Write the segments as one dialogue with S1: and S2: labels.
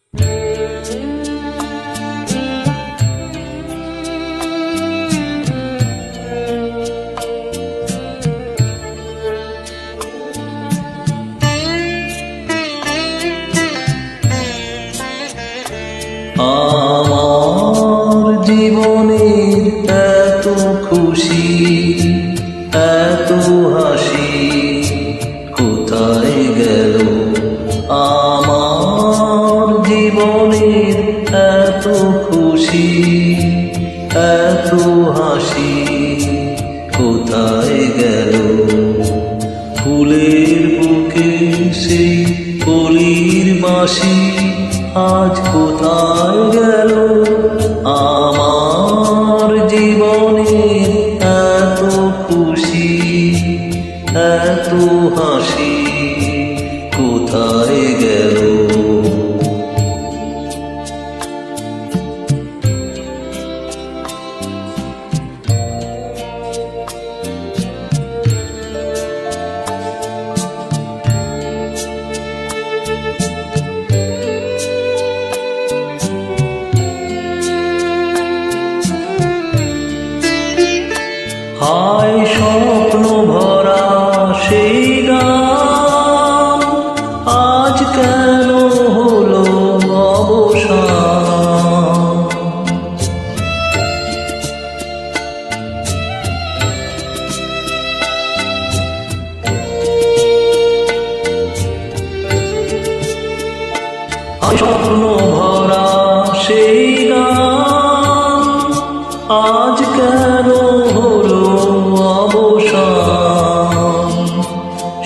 S1: আমার জীবনের এত খুশি এত হাসি কোথায় গেল? আমার জীবনের এত খুশি এত হাসি কোথায় গেল? ফুলের বুকে সেই কলির বাঁশি আজ কোথায় গেল? আমার জীবনে এত খুশি এত হাসি কোথায় গেল? হায় স্বপ্ন ভরা সেই গান আজ কেন হলো অবসান? হায় স্বপ্ন ভরা সেই গান আজ কেন হলো অবসান?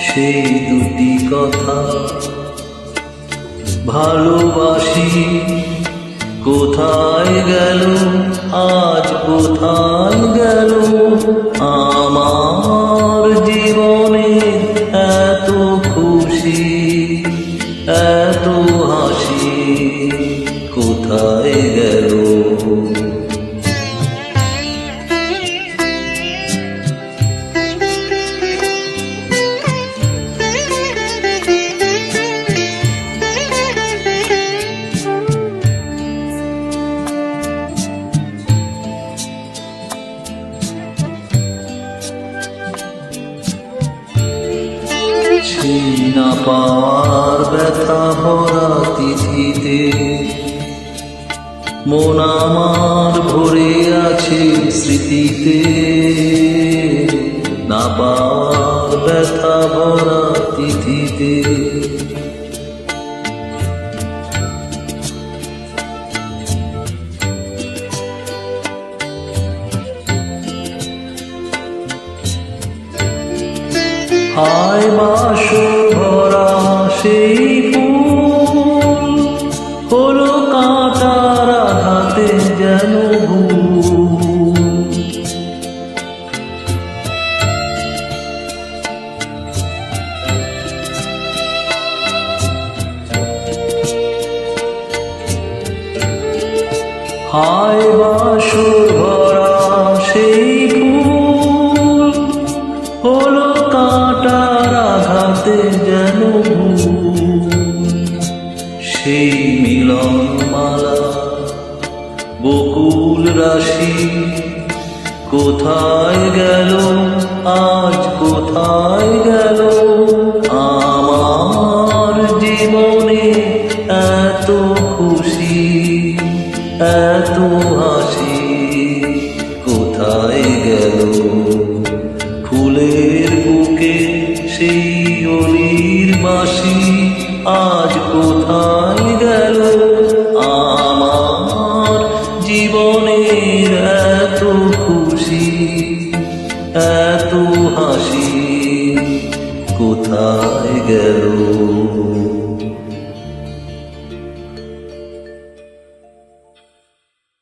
S1: সেই দুটি কথা ভালোবাসি কোথায় গেল? আজ কোথায় গেল? আমার জীবনে এত খুশি এত হাসি কোথায় গেল? না পাওয়ার ব্যথা ভরা তিথিতে মন আমার ভরে আছে স্মৃতিতে। না পাওয়ার ব্যথা ভরা তিথিতে হায় বাসর ভরা সেই ফুল হলো কাঁটার আঘাতে যেন ভুল। হায় বাসর ভরা সেই ফুল হলো কাঁটার আঘাতে যেন সেই মিলন মালা বকুল রাশি কোথায় গেল? আজ কোথায় গেল? আমার জীবনে এত খুশি এত হাসি কোথায় গেল? ফুলের বুকে সেই অলির বাঁশি আজ কোথায় গেল?